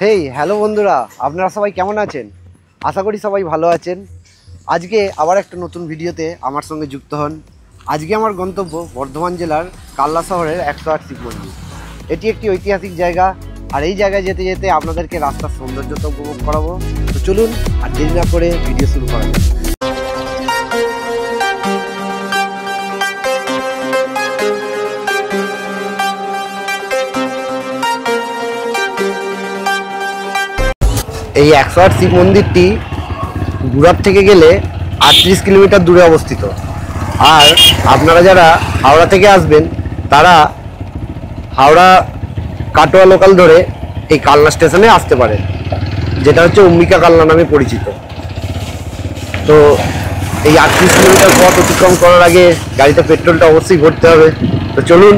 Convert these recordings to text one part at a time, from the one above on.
Hey hello বন্ধুরা, আপনারা সবাই কেমন আছেন? আশা করি সবাই ভালো আছেন। আজকে আবার একটা নতুন ভিডিওতে আমার সঙ্গে যুক্ত হন। আজকে আমার গন্তব্য বর্ধমান জেলার কাল্লা শহরের 108 শিব মন্দির। এটি একটি ঐতিহাসিক জায়গা, আর এই জায়গায় যেতে যেতে আপনাদেরকে রাস্তার সৌন্দর্যতা উপভোগ করাবো। তো চলুন আর দেরি না করে ভিডিও শুরু করা যাক। এই 108 শিব মন্দিরটি গুড়ার থেকে গেলে 38 কিলোমিটার দূরে অবস্থিত। আর আপনারা যারা হাওড়া থেকে আসবেন তারা হাওড়া কাটোয়া লোকাল ধরে এই কালনা স্টেশনে আসতে পারেন, যেটা হচ্ছে অম্বিকা কালনা নামে পরিচিত। তো এই 38 কিলোমিটার পথ অতিক্রম করার আগে গাড়িতে পেট্রোলটা অবশ্যই ভরতে হবে। তো চলুন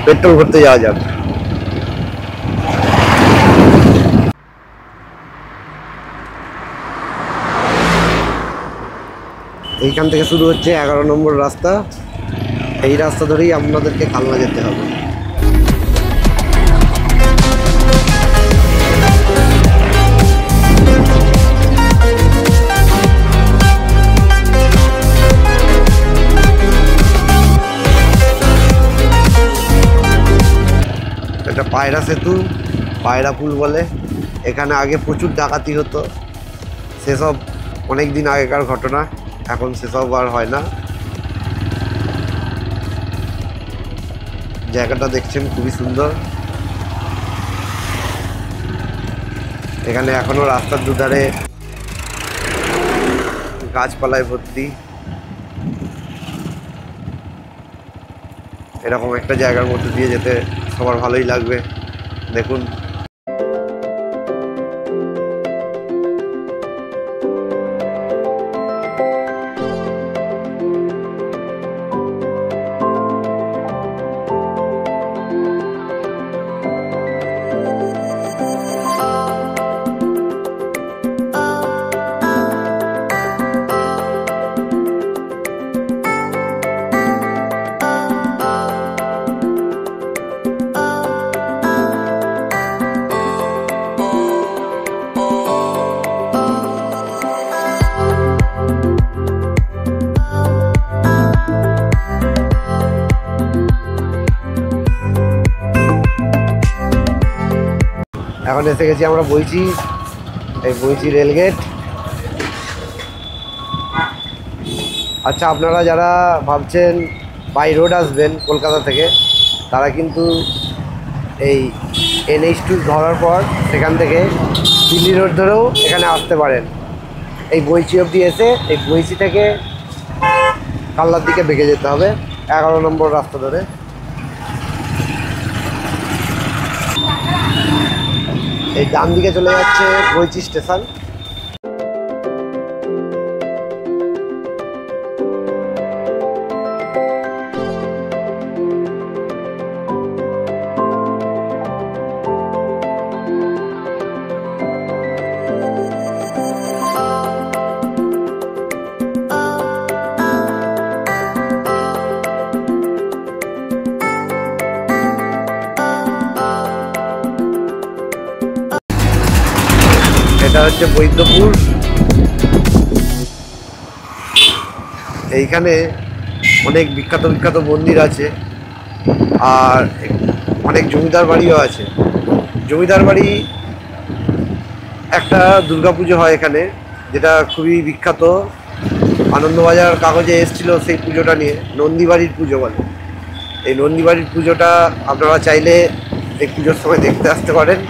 পেট্রোল ভরতে যাওয়া যাক। এইখান থেকে শুরু হচ্ছে 11 নম্বর রাস্তা। এই রাস্তা ধরেই আপনাদেরকে কালনা যেতে হবে। এটা পায়রা সেতু, পায়রা পুল বলে। এখানে আগে প্রচুর ডাকাতি হতো, সেসব অনেক দিন আগেকার ঘটনা, এখন সেসব আর হয় না। জায়গাটা দেখছেন খুবই সুন্দর। এখানে এখনো রাস্তার দুধারে গাছপালায় ভর্তি। এরকম একটা জায়গার মধ্যে দিয়ে যেতে সবার ভালোই লাগবে। দেখুন এখন এসে গেছি আমরা বইচি। এই বইচি রেলগেট। আচ্ছা, আপনারা যারা ভাবছেন বাই রোড আসবেন কলকাতা থেকে, তারা কিন্তু এই NH2 ধরার পর সেখান থেকে দিল্লি রোড ধরেও এখানে আসতে পারেন। এই বইচি অবধি এসে এই বইচি থেকে কালনার দিকে বেঁকে যেতে হবে 11 নম্বর রাস্তা ধরে। এই ডান দিকে চলে যাচ্ছে বইচি স্টেশন। এটা হচ্ছে বৈদ্যপুর। এইখানে অনেক বিখ্যাত বিখ্যাত মন্দির আছে, আর অনেক জমিদার বাড়িও আছে। জমিদার বাড়ি একটা দুর্গাপুজো হয় এখানে, যেটা খুবই বিখ্যাত। আনন্দবাজার কাগজে এসেছিল সেই পুজোটা নিয়ে, নন্দীবাড়ির পুজো বলে। এই নন্দীবাড়ির পুজোটা আপনারা চাইলে এই পুজোর সময় দেখতে আসতে পারেন।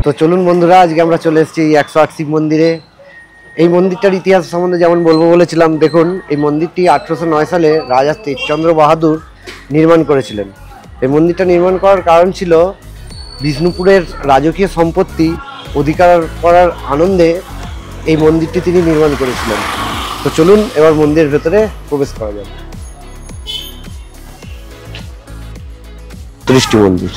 তো চলুন বন্ধুরা, আজকে আমরা চলে এসেছি 108 শিব মন্দিরে। এই মন্দিরটার ইতিহাস সম্বন্ধে যেমন বলবো বলেছিলাম, দেখুন এই মন্দিরটি 1809 সালে রাজা তেজচন্দ্র বাহাদুর নির্মাণ করেছিলেন। এই মন্দিরটা নির্মাণ করার কারণ ছিল বিষ্ণুপুরের রাজকীয় সম্পত্তি অধিকার করার আনন্দে এই মন্দিরটি তিনি নির্মাণ করেছিলেন। তো চলুন এবার মন্দিরের ভেতরে প্রবেশ করা যাবে। 30টি মন্দির।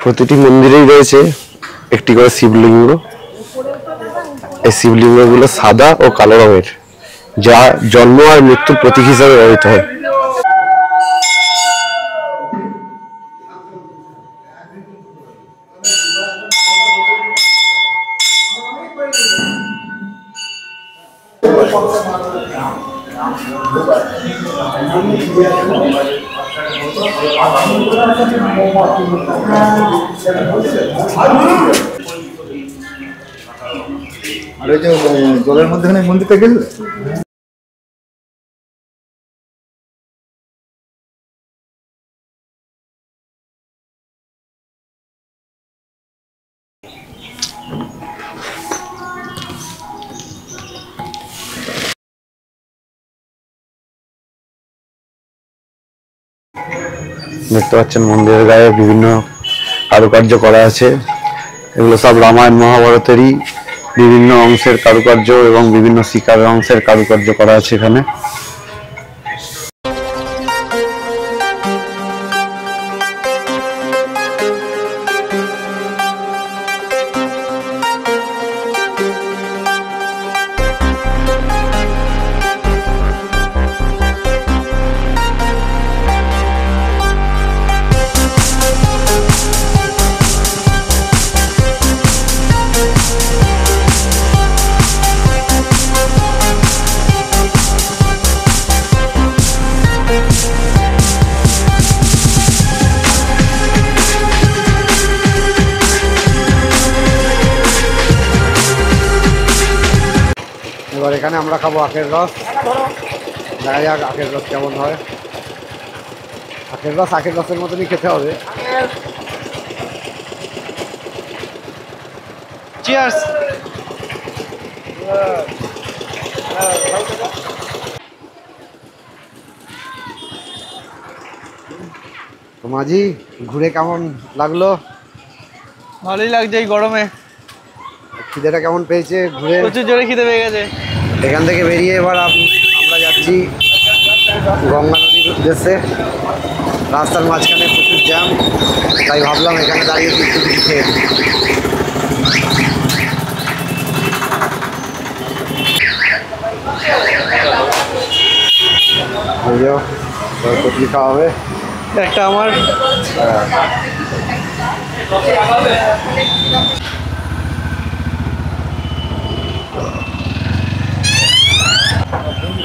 প্রতিটি মন্দিরেই রয়েছে একটি করে শিবলিঙ্গ। এই শিবলিঙ্গগুলো সাদা ও কালো রঙের, যা জন্ম আর মৃত্যুর প্রতীক হিসাবে ব্যবহৃত হয়। আর ওই যে জলের মধ্যে মন্দিরটা গেলে দেখতে পাচ্ছেন মন্দিরের গায়ে বিভিন্ন কারুকার্য করা আছে। এগুলো সব রামায়ণ মহাভারতেরই বিভিন্ন অংশের কারুকার্য এবং বিভিন্ন শিকার অংশের কারুকার্য করা আছে এখানে। এবার এখানে আমরা খাবো আখের রস। দেখা যাক আখের রস কেমন হয়। আখের রসের মতনই খেতে হবে। চিয়ার্স। তো মাঝি, ঘুরে কেমন লাগলো? ভালোই লাগছে এই গরমে। খিদেটা কেমন পেয়েছে ঘুরে? প্রচুর জোরে খিদে পেয়ে গেছে। এখান থেকে বেরিয়ে এবার আমরা যাচ্ছি গঙ্গা নদীর উদ্দেশ্যে। রাস্তার মাঝখানে প্রচুর জ্যাম, তাই ভাবলাম এখানে দাঁড়িয়ে কিছু কিছু খেয়ে কচুরি খাওয়া হবে। একটা আমার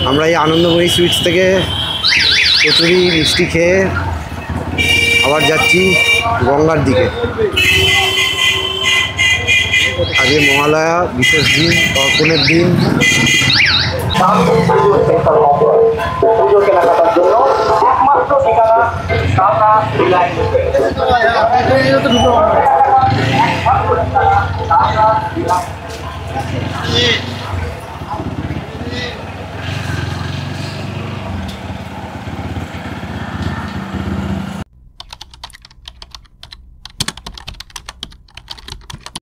আমরা এই আনন্দময়ী সুইটস থেকে কচুরি মিষ্টি খেয়ে আবার যাচ্ছি গঙ্গার দিকে। আজকে মহালয়া, বিশেষ দিন, তর্পণের দিন। পুজো কেনাকাটার জন্য একমাত্র ঠিকানা টাটা রিলায়েন্স।